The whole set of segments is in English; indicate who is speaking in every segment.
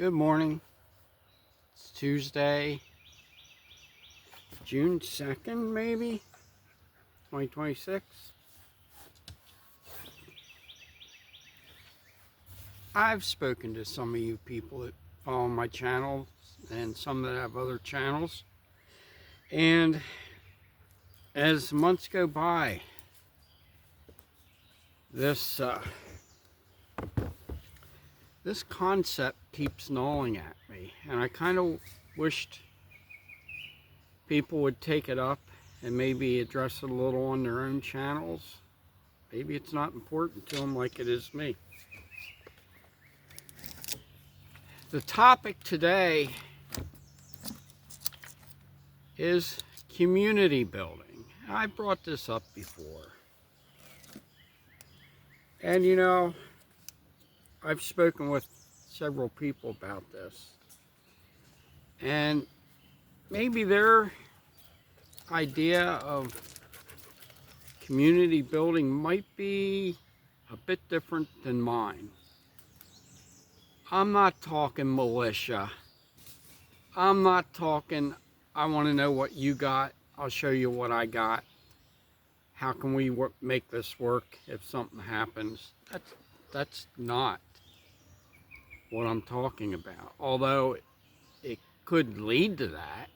Speaker 1: Good morning. It's Tuesday, June 2nd, maybe 2026. I've spoken to some of you people that follow my channel and some that have other channels. And as months go by, this concept keeps gnawing at me. And I kind of wished people would take it up and maybe address it a little on their own channels. Maybe it's not important to them like it is me. The topic today is community building. I brought this up before. And you know, I've spoken with several people about this. And maybe their idea of community building might be a bit different than mine. I'm not talking militia. I'm not talking, I want to know what you got. I'll show you what I got. How can we make this work if something happens? That's not what I'm talking about. Although it could lead to that.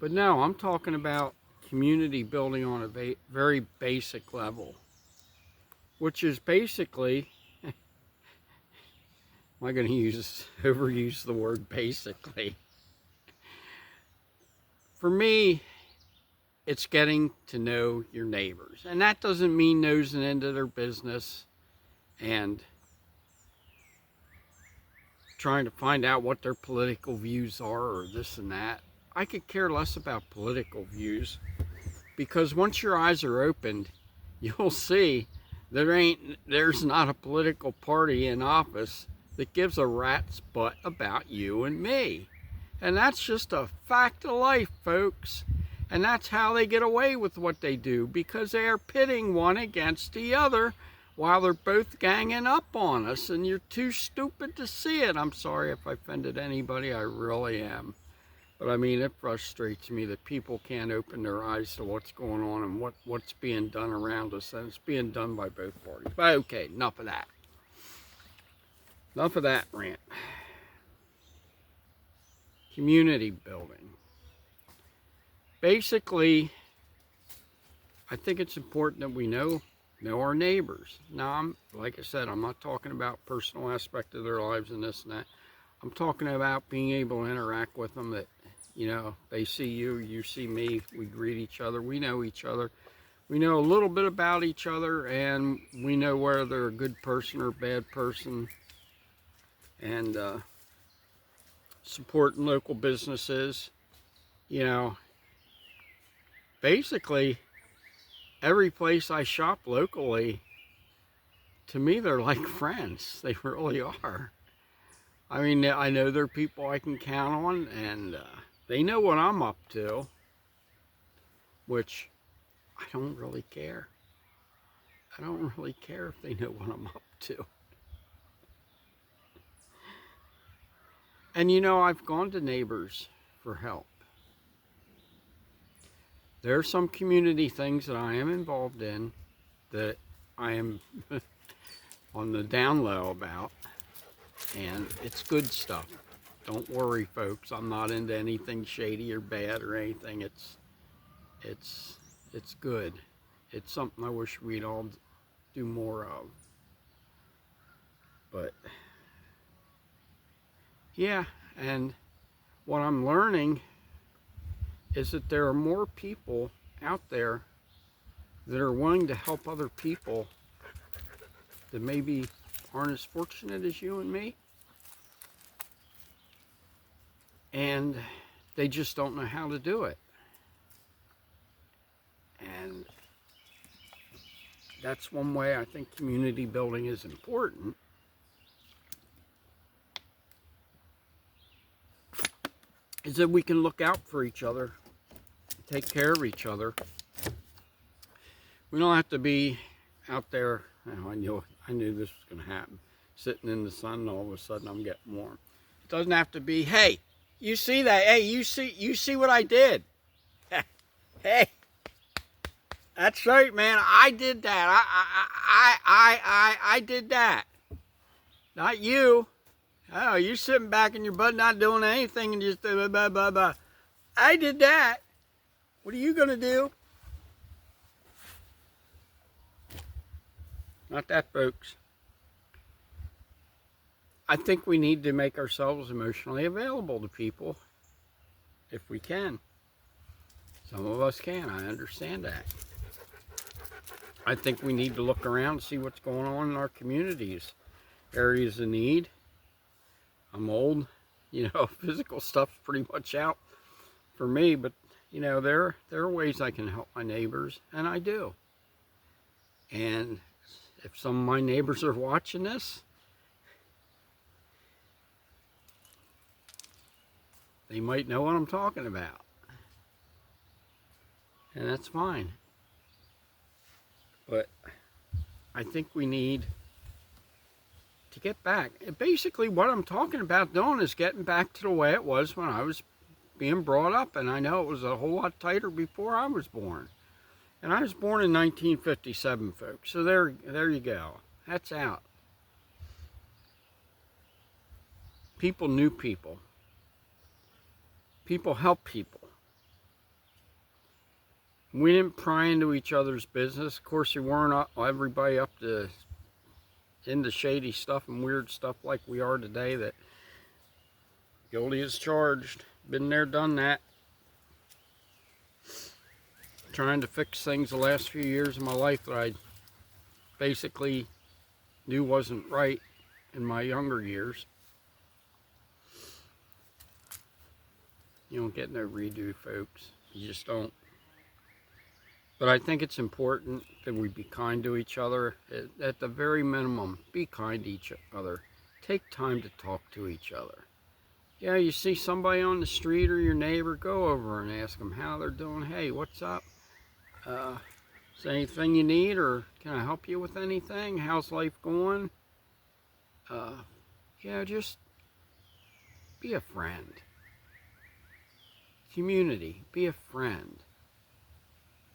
Speaker 1: But no, I'm talking about community building on a very basic level. Which is basically, am I going to overuse the word basically? For me, it's getting to know your neighbors. And that doesn't mean nosing into their business and trying to find out what their political views are or this and that. I could care less about political views, because once your eyes are opened, you'll see there's not a political party in office that gives a rat's butt about you and me. And that's just a fact of life, folks. And that's how they get away with what they do, because they are pitting one against the other while they're both ganging up on us, and you're too stupid to see it. I'm sorry if I offended anybody, I really am. But I mean, it frustrates me that people can't open their eyes to what's going on and what's being done around us, and it's being done by both parties. But okay, enough of that. Enough of that rant. Community building. Basically, I think it's important that we know our neighbors. Now, like I said, I'm not talking about personal aspect of their lives and this and that. I'm talking about being able to interact with them, that, you know, they see you, you see me, we greet each other, we know each other. We know a little bit about each other, and we know whether they're a good person or a bad person. And supporting local businesses, you know, basically every place I shop locally, to me, they're like friends. They really are. I mean, I know they're people I can count on, and they know what I'm up to, which I don't really care. I don't really care if they know what I'm up to. And you know, I've gone to neighbors for help. There are some community things that I am involved in that I am on the down low about, and it's good stuff. Don't worry, folks. I'm not into anything shady or bad or anything. It's good. It's something I wish we'd all do more of. But yeah, and what I'm learning is that there are more people out there that are willing to help other people that maybe aren't as fortunate as you and me. And they just don't know how to do it. And that's one way I think community building is important. Is that we can look out for each other, take care of each other. We don't have to be out there. Oh, I knew this was going to happen. sitting in the sun, and all of a sudden I'm getting warm. It doesn't have to be, hey, you see that? Hey, you see what I did? Hey, that's right, man. I did that. I did that. Not you. Oh, you're sitting back in your butt not doing anything and just blah, blah, blah, blah. I did that. What are you going to do? Not that, folks. I think we need to make ourselves emotionally available to people if we can. Some of us can. I understand that. I think we need to look around and see what's going on in our communities. Areas of need. I'm old. You know, physical stuff's pretty much out for me. But, you know, there are ways I can help my neighbors. And I do. And if some of my neighbors are watching this, they might know what I'm talking about. And that's fine. But I think we need to get back. And basically what I'm talking about doing is getting back to the way it was when I was being brought up. And I know it was a whole lot tighter before I was born. And I was born in 1957, folks. So there you go. That's out. People knew people. People help people. We didn't pry into each other's business. Of course, we weren't everybody up to into shady stuff and weird stuff like we are today. That guilty as charged. Been there, done that. Trying to fix things the last few years of my life that I basically knew wasn't right in my younger years. You don't get no redo, folks. You just don't. But I think it's important that we be kind to each other. At the very minimum, be kind to each other. Take time to talk to each other. Yeah, you see somebody on the street or your neighbor, go over and ask them how they're doing. Hey, what's up? Is there anything you need, or can I help you with anything? How's life going? Yeah, just be a friend. Community, be a friend.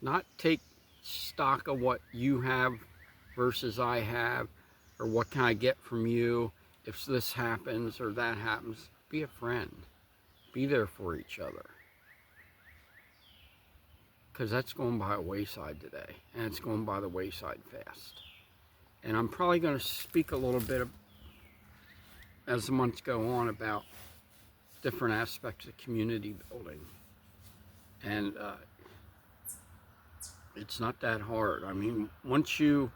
Speaker 1: Not take stock of what you have versus I have, or what can I get from you if this happens or that happens. Be a friend. Be there for each other. Because that's going by the wayside today, and it's going by the wayside fast. And I'm probably going to speak a little bit as the months go on about different aspects of community building. And it's not that hard. I mean, once you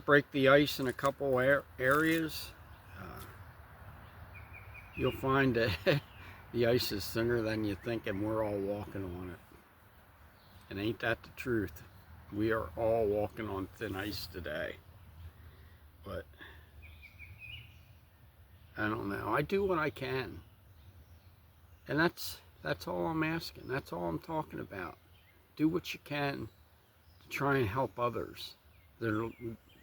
Speaker 1: break the ice in a couple areas, you'll find that the ice is thinner than you think, and we're all walking on it. And ain't that the truth? We are all walking on thin ice today. But I don't know. I do what I can. And that's all I'm asking. That's all I'm talking about. Do what you can to try and help others that are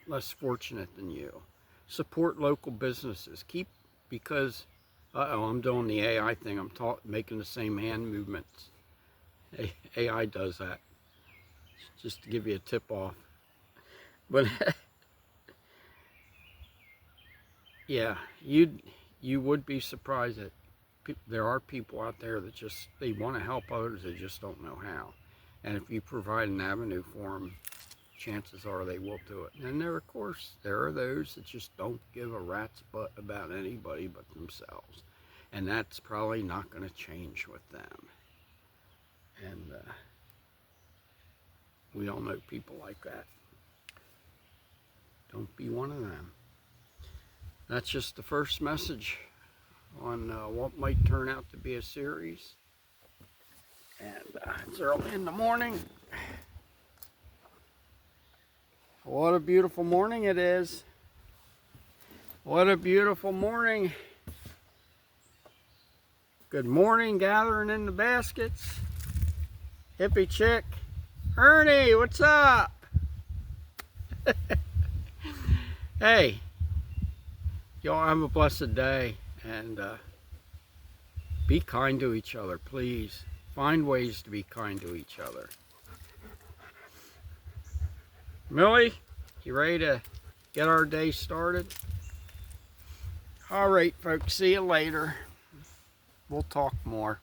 Speaker 1: less fortunate than you. Support local businesses. Because, I'm doing the AI thing. I'm making the same hand movements. AI does that. Just to give you a tip off. But yeah, you would be surprised that there are people out there that they want to help others, they just don't know how. And if you provide an avenue for them, chances are they will do it. And there, of course, there are those that just don't give a rat's butt about anybody but themselves. And that's probably not going to change with them. And we all know people like that. Don't be one of them. That's just the first message on what might turn out to be a series. And it's early in the morning. What a beautiful morning it is. What a beautiful morning. Good morning, gathering in the baskets. Hippie chick. Ernie, what's up? Hey, Y'all have a blessed day, and be kind to each other, please. Find ways to be kind to each other. Millie, you ready to get our day started? All right, folks, see you later. We'll talk more.